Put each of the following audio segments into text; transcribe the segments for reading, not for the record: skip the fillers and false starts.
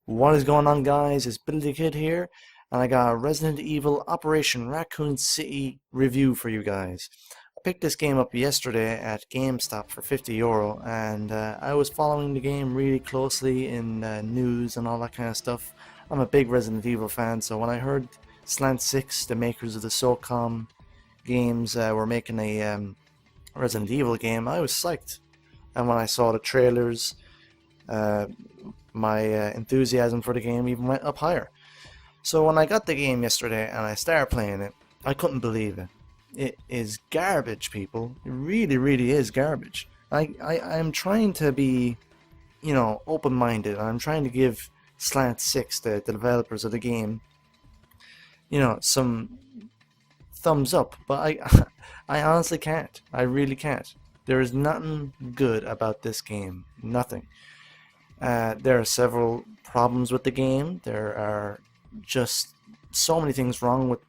What is going on, guys? It's Billy the Kid here, and I got a Resident Evil Operation Raccoon City review for you guys. I picked this game up yesterday at GameStop for €50, and I was following the game really closely in news and all that kind of stuff. I'm a big Resident Evil fan, so when I heard Slant 6, the makers of the SOCOM games, were making a Resident Evil game, I was psyched. And when I saw the trailers, uh, my enthusiasm for the game even went up higher. So when I got the game yesterday and I started playing it, I couldn't believe it. It is garbage, people. It really, really is garbage. I'm trying to be, open-minded. I'm trying to give Slant 6, the developers of the game, some thumbs up. But I honestly can't. I really can't. There is nothing good about this game. Nothing. There are several problems with the game. There are just so many things wrong with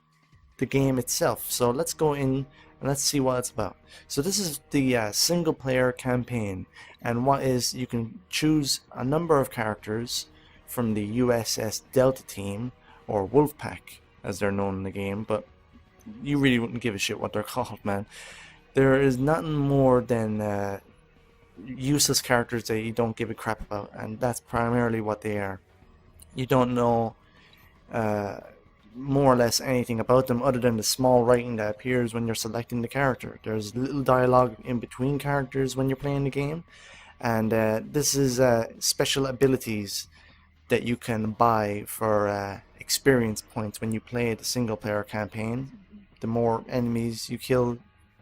the game itself. So let's go in and let's see what it's about. So this is the single player campaign, and you can choose a number of characters from the USS Delta Team, or Wolfpack as they're known in the game, but you really wouldn't give a shit what they're called, man. There is nothing more than useless characters that you don't give a crap about, and that's primarily what they are. You don't know more or less anything about them other than the small writing that appears when you're selecting the character. There's little dialogue in between characters when you're playing the game, and this is special abilities that you can buy for experience points when you play the single player campaign. The more enemies you kill,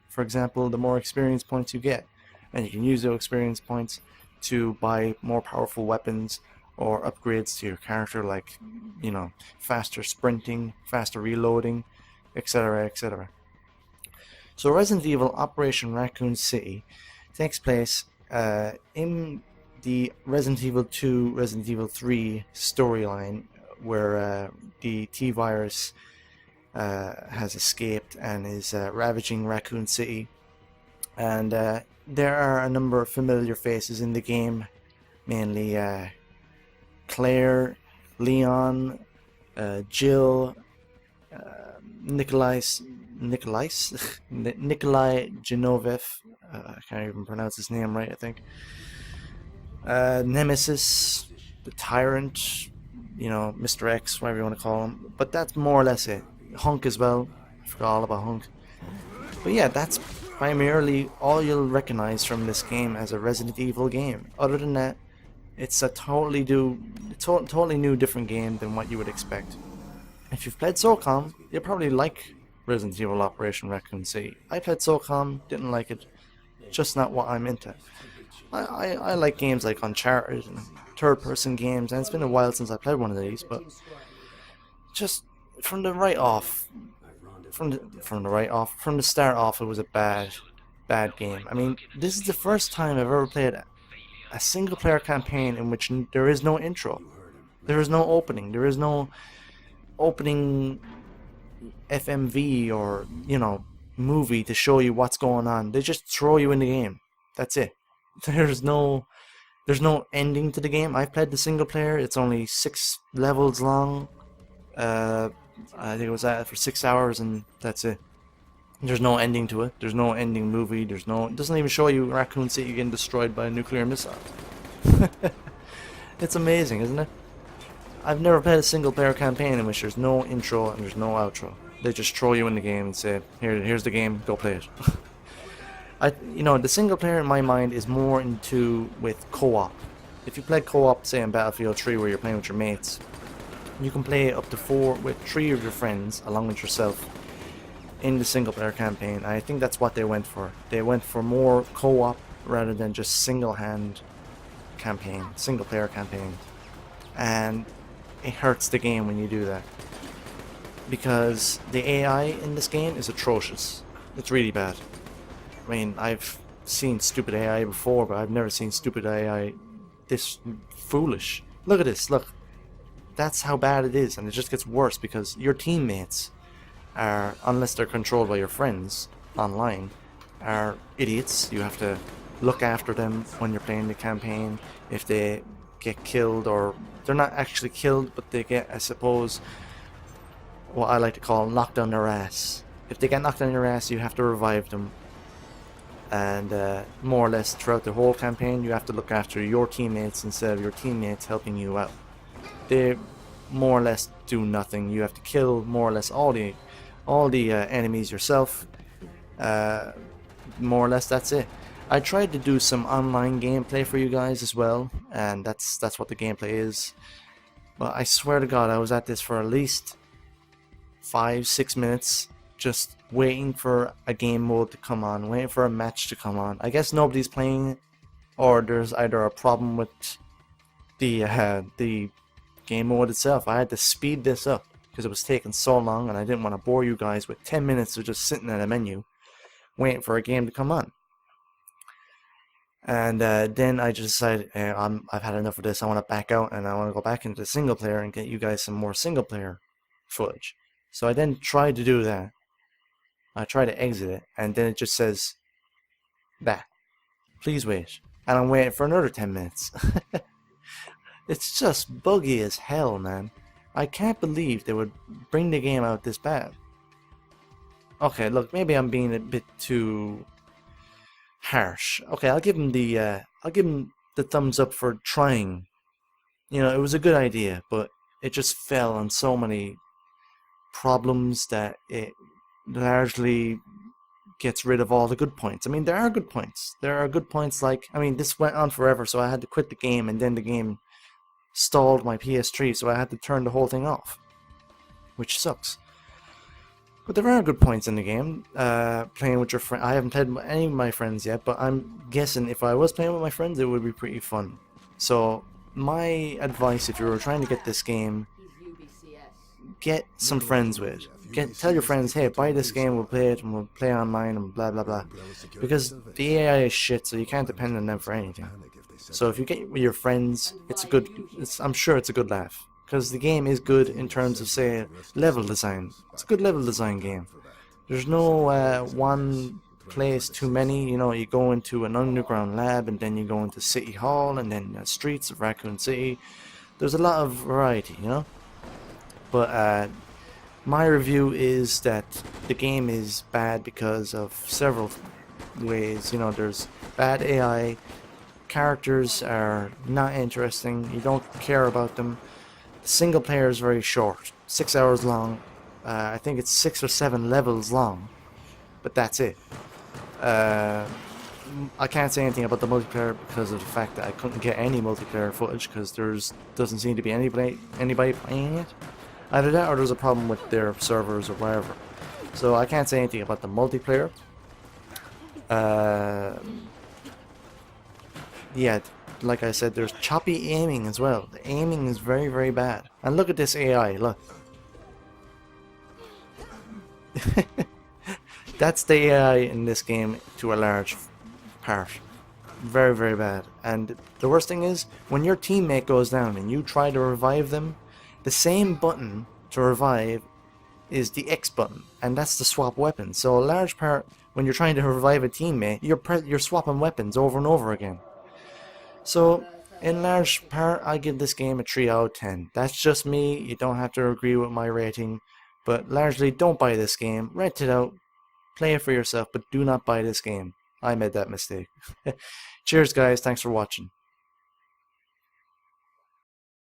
for example, the more experience points you get, and you can use those experience points to buy more powerful weapons or upgrades to your character, like, faster sprinting, faster reloading, etc., etc. So Resident Evil Operation Raccoon City takes place in the Resident Evil 2, Resident Evil 3 storyline, where the T-Virus has escaped and is ravaging Raccoon City. And there are a number of familiar faces in the game, mainly Claire, Leon, Jill, Nikolai Genovef. I can't even pronounce his name right, I think. Nemesis, the Tyrant, Mr. X, whatever you want to call him. But that's more or less it. Hunk as well. I forgot all about Hunk. But yeah, that's primarily all you'll recognize from this game as a Resident Evil game. Other than that, it's a totally new, different game than what you would expect. If you've played SOCOM, you'll probably like Resident Evil Operation Raccoon City. I played SOCOM, didn't like it, just not what I'm into. I like games like Uncharted and third-person games, and it's been a while since I played one of these, but just from the start off, it was a bad game. I mean, this is the first time I've ever played a single player campaign in which there is no intro. There is no opening. There is no opening FMV or, movie to show you what's going on. They just throw you in the game. That's it. There's no ending to the game. I've played the single player. It's only 6 levels long. I think it was for 6 hours, and that's it. There's no ending to it. There's no ending movie. It doesn't even show you Raccoon City getting destroyed by a nuclear missile. It's amazing, isn't it? I've never played a single player campaign in which there's no intro and there's no outro. They just throw you in the game and say, here's the game, go play it. The single player in my mind is more with co-op. If you play co-op, say in Battlefield 3 where you're playing with your mates, you can play up to 4 with 3 of your friends along with yourself in the single player campaign. I think that's what they went for. They went for more co-op rather than just single player campaign. And it hurts the game when you do that, because the AI in this game is atrocious. It's really bad. I mean, I've seen stupid AI before, but I've never seen stupid AI this foolish. Look at this, look. That's how bad it is, and it just gets worse because your teammates are, unless they're controlled by your friends online, are idiots. You have to look after them when you're playing the campaign. If they get killed, or they're not actually killed, but they get, I suppose, what I like to call knocked on their ass. If they get knocked on your ass, you have to revive them. And more or less throughout the whole campaign, you have to look after your teammates instead of your teammates helping you out. They more or less do nothing. You have to kill more or less all the enemies yourself. More or less, that's it. I tried to do some online gameplay for you guys as well, and that's what the gameplay is. But I swear to God, I was at this for at least 5-6 minutes, just waiting for a game mode to come on, waiting for a match to come on. I guess nobody's playing it, or there's either a problem with the game mode itself. I had to speed this up because it was taking so long, and I didn't want to bore you guys with 10 minutes of just sitting at a menu waiting for a game to come on. And then I just decided, I've had enough of this. I want to back out, and I want to go back into the single player and get you guys some more single player footage. So I then tried to do that. I tried to exit it, and then it just says that. Please wait. And I'm waiting for another 10 minutes. It's just buggy as hell, man. I can't believe they would bring the game out this bad. Okay, look, maybe I'm being a bit too harsh. Okay, I'll give him the thumbs up for trying. You know, it was a good idea, but it just fell on so many problems that it largely gets rid of all the good points. I mean, there are good points. There are good points like, I mean, this went on forever, so I had to quit the game, and then the game stalled my PS3, so I had to turn the whole thing off, which sucks. But there are good points in the game. Playing with your friend. I haven't played with any of my friends yet, but I'm guessing if I was playing with my friends, it would be pretty fun. So my advice, if you were trying to get this game, get some friends with it. Tell your friends, hey, buy this game, we'll play it, and we'll play online, and blah blah blah. Because the AI is shit, so you can't depend on them for anything. So if you get with your friends, I'm sure it's a good laugh. Because the game is good in terms of, say, level design. It's a good level design game. There's no one place too many. You know, you go into an underground lab, and then you go into City Hall, and then streets of Raccoon City. There's a lot of variety, you know? But my review is that the game is bad because of several ways. You know, there's bad AI, characters are not interesting, you don't care about them. The single player is very short, 6 hours long. I think it's 6 or 7 levels long, but that's it. I can't say anything about the multiplayer because of the fact that I couldn't get any multiplayer footage because doesn't seem to be anybody playing it. Either that or there's a problem with their servers or whatever. So I can't say anything about the multiplayer. Yeah, like I said, there's choppy aiming as well. The aiming is very, very bad. And look at this AI, look. That's the AI in this game to a large part. Very, very bad. And the worst thing is, when your teammate goes down and you try to revive them, the same button to revive is the X button, and that's to swap weapons. So a large part, when you're trying to revive a teammate, you're swapping weapons over and over again. So, in large part, I give this game a 3 out of 10. That's just me. You don't have to agree with my rating. But largely, don't buy this game. Rent it out. Play it for yourself, but do not buy this game. I made that mistake. Cheers, guys. Thanks for watching.